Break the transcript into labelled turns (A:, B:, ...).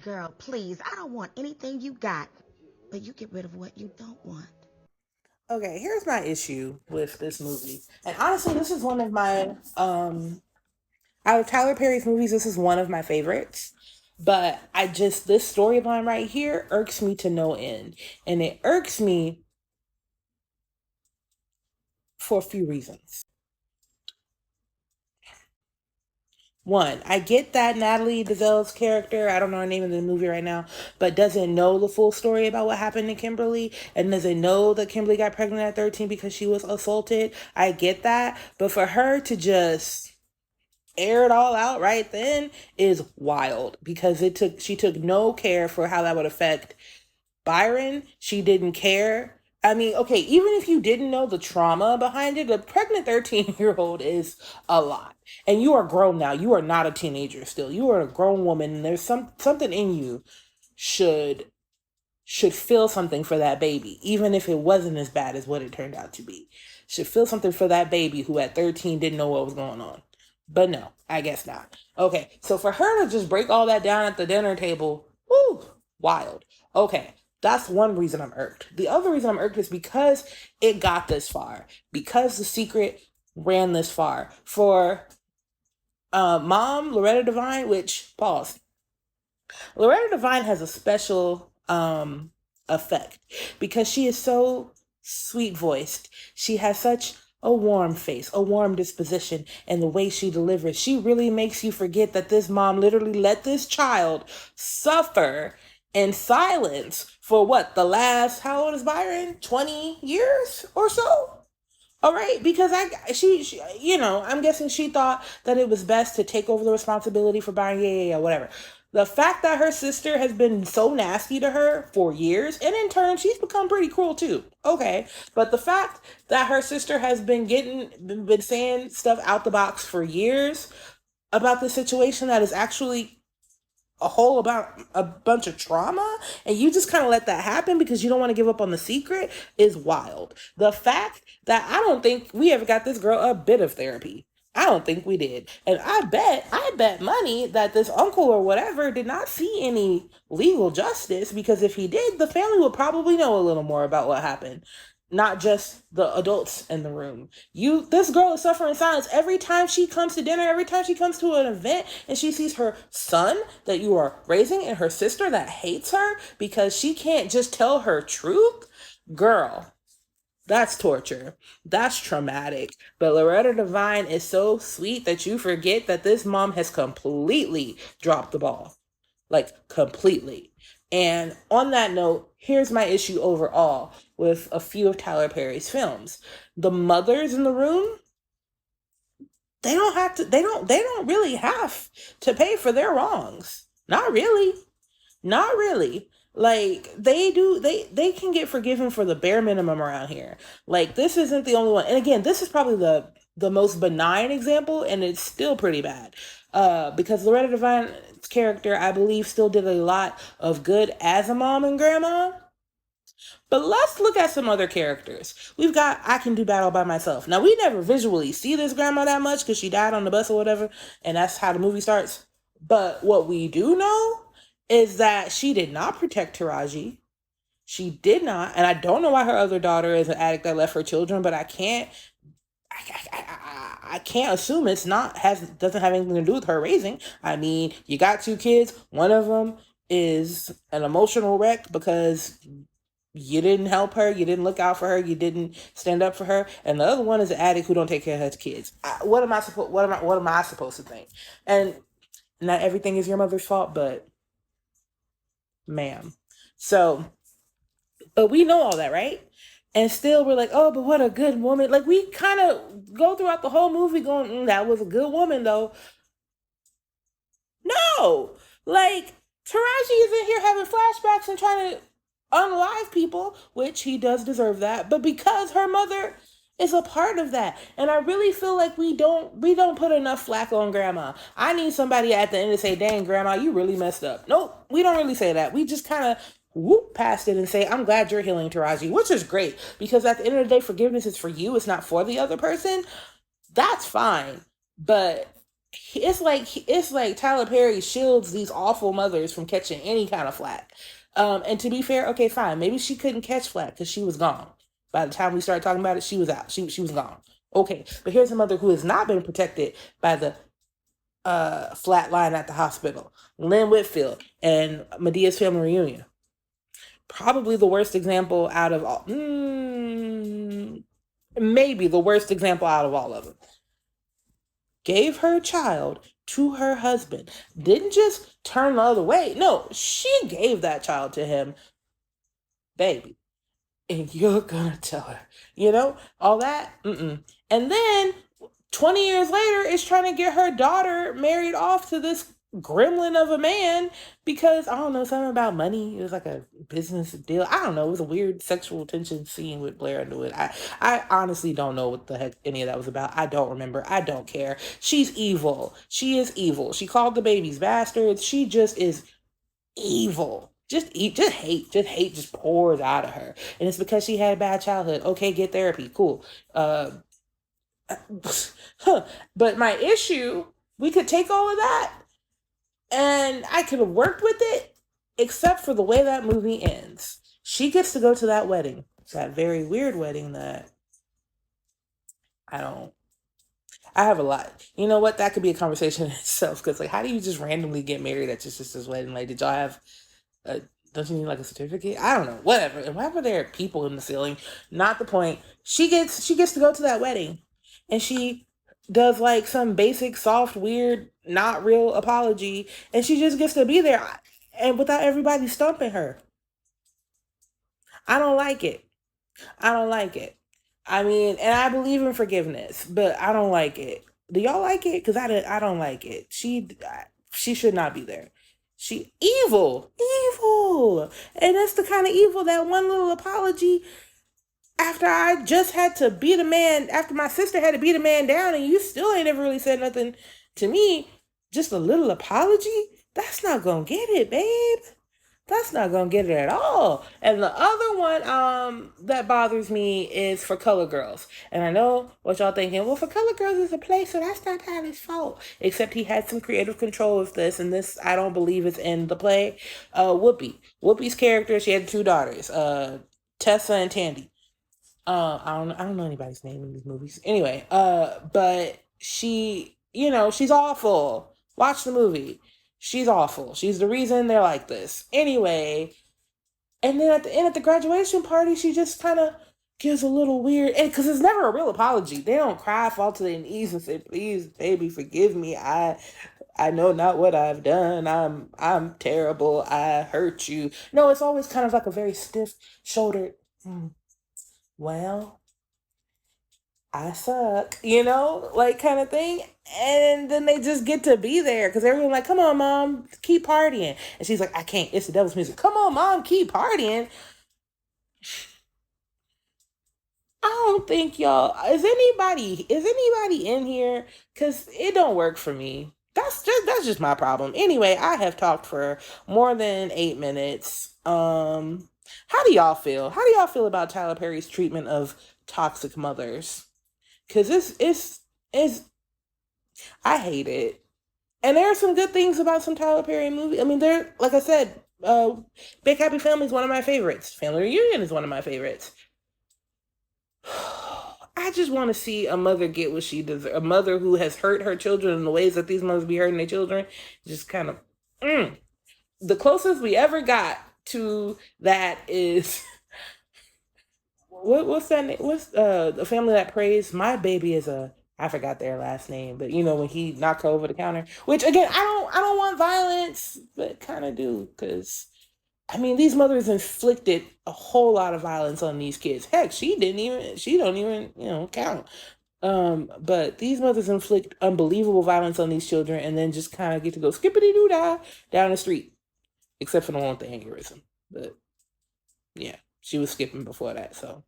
A: Girl, please, I don't want anything you got, but you get rid of what you don't want.
B: Okay, here's my issue with this movie. And honestly, this is one of my out of Tyler Perry's movies, this is one of my favorites. But I just this storyline right here irks me to no end. And it irks me for a few reasons. One, I get that Natalie Dezel's character, I don't know her name in the movie right now, but doesn't know the full story about what happened to Kimberly and doesn't know that Kimberly got pregnant at 13 because she was assaulted. I get that. But for her to just air it all out right then is wild because she took no care for how that would affect Byron. She didn't care. I mean, okay, even if you didn't know the trauma behind it, a pregnant 13-year-old is a lot. And you are grown now. You are not a teenager still. You are a grown woman and there's something in you should feel something for that baby, even if it wasn't as bad as what it turned out to be. Should feel something for that baby who at 13 didn't know what was going on. But no, I guess not. Okay, so for her to just break all that down at the dinner table, whoo, wild. Okay, that's one reason I'm irked. The other reason I'm irked is because it got this far. Because The Secret ran this far. For mom, Loretta Devine, which, pause, Loretta Devine has a special effect because she is so sweet voiced. She has such a warm face, a warm disposition, and the way she delivers, she really makes you forget that this mom literally let this child suffer in silence for what, the last, how old is Byron? 20 years or so? All right, because she, I'm guessing she thought that it was best to take over the responsibility for buying, yeah, whatever. The fact that her sister has been so nasty to her for years, and in turn, she's become pretty cruel too. Okay, but the fact that her sister has been saying stuff out the box for years about the situation that is actually a whole about a bunch of trauma and you just kind of let that happen because you don't want to give up on the secret is wild. The fact that I don't think we ever got this girl a bit of therapy. I don't think we did. And I bet money that this uncle or whatever did not see any legal justice because if he did, the family would probably know a little more about what happened. Not just the adults in the room. This girl is suffering in silence every time she comes to dinner, every time she comes to an event, and she sees her son that you are raising and her sister that hates her because she can't just tell her truth. Girl, that's torture. That's traumatic. But Loretta Devine is so sweet that you forget that this mom has completely dropped the ball. Like, completely. And on that note, here's my issue overall with a few of Tyler Perry's films. The mothers in the room, they don't really have to pay for their wrongs. Not really. Not really. Like they can get forgiven for the bare minimum around here. Like this isn't the only one. And again, this is probably the most benign example and it's still pretty bad. Because Loretta Devine's character, I believe, still did a lot of good as a mom and grandma. But let's look at some other characters. We've got I Can Do Battle by Myself. Now we never visually see this grandma that much because she died on the bus or whatever, and that's how the movie starts. But what we do know is that she did not protect Taraji. She did not, and I don't know why her other daughter is an addict that left her children, but I can't assume it's not has doesn't have anything to do with her raising. I mean, you got two kids. One of them is an emotional wreck because you didn't help her, you didn't look out for her, you didn't stand up for her, and the other one is an addict who don't take care of his kids. What am I supposed to think? And not everything is your mother's fault, but ma'am. So, but we know all that, right? And still we're like, oh, but what a good woman. Like we kind of go throughout the whole movie going, that was a good woman though. No, like Taraji is in here having flashbacks and trying to unalive people, which he does deserve that. But because her mother is a part of that, and I really feel like we don't put enough flack on grandma. I need somebody at the end to say, "Dang, grandma, you really messed up." Nope, we don't really say that. We just kind of whoop past it and say, "I'm glad you're healing, Taraji," which is great because at the end of the day, forgiveness is for you. It's not for the other person. That's fine, but it's like Tyler Perry shields these awful mothers from catching any kind of flack. And to be fair, okay, fine, maybe she couldn't catch flack because she was gone. By the time we started talking about it, she was out. She was gone. Okay, but here's a mother who has not been protected by the flat line at the hospital. Lynn Whitfield and Medea's Family Reunion. Probably the worst example out of all. Maybe the worst example out of all of them. Gave her child to her husband. Didn't just turn the other way. No, she gave that child to him. Baby. And you're gonna tell her. You know? All that? And then 20 years later is trying to get her daughter married off to this gremlin of a man because I don't know, something about money. It was like a business deal. I don't know. It was a weird sexual tension scene with Blair Underwood. I honestly don't know what the heck any of that was about. I don't remember. I don't care. She's evil. She is evil. She called the babies bastards. She just is evil. Just hate just pours out of her. And it's because she had a bad childhood. Okay, get therapy. Cool. But my issue, we could take all of that and I could have worked with it, except for the way that movie ends. She gets to go to that wedding. It's that very weird wedding that I have a lot. You know what? That could be a conversation in itself. Because, like, how do you just randomly get married at your sister's wedding? Like, did y'all have don't you need like a certificate? I don't know. Whatever. And why were there people in the ceiling? Not the point. She gets to go to that wedding, and she does like some basic, soft, weird, not real apology, and she just gets to be there, and without everybody stumping her. I don't like it. I don't like it. I mean, and I believe in forgiveness, but I don't like it. Do y'all like it? Because I don't like it. She should not be there. She evil, and that's the kind of evil that one little apology after I just had to beat a man, after my sister had to beat a man down, and you still ain't ever really said nothing to me. Just a little apology. That's not gonna get it, babe. That's not gonna get it at all. And the other one that bothers me is For Color Girls. And I know what y'all thinking, well, For Color Girls is a play, so that's not Tyler's fault. Except he had some creative control with this, and this I don't believe is in the play. Whoopi's character, she had two daughters, Tessa and Tandy. I don't know anybody's name in these movies. Anyway, but she, she's awful. Watch the movie. She's awful. She's the reason they're like this. Anyway, and then at the end, at the graduation party, she just kind of gives a little weird, and because it's never a real apology. They don't cry, fall to their knees, and say, "Please, baby, forgive me. I know not what I've done. I'm terrible. I hurt you." No, it's always kind of like a very stiff-shouldered. Well, I suck, like kind of thing. And then they just get to be there because everyone's like, come on, mom, keep partying. And she's like, I can't, it's the devil's music. Come on, mom, keep partying. I don't think y'all, is anybody in here? Because it don't work for me. That's just my problem. Anyway, I have talked for more than 8 minutes. How do y'all feel? How do y'all feel about Tyler Perry's treatment of toxic mothers? Because it's I hate it. And there are some good things about some Tyler Perry movies. I mean, like I said, Big Happy Family is one of my favorites. Family Reunion is one of my favorites. I just want to see a mother get what she deserves. A mother who has hurt her children in the ways that these mothers be hurting their children. Just kind of, the closest we ever got to that is what's that name? What's the family that prays? My baby is I forgot their last name, but when he knocked her over the counter, which again, I don't want violence, but kind of do, because I mean, these mothers inflicted a whole lot of violence on these kids. Heck, she don't even count. But these mothers inflict unbelievable violence on these children and then just kind of get to go skippity doo dah down the street, except for the one with the aneurysm. But yeah, she was skipping before that, so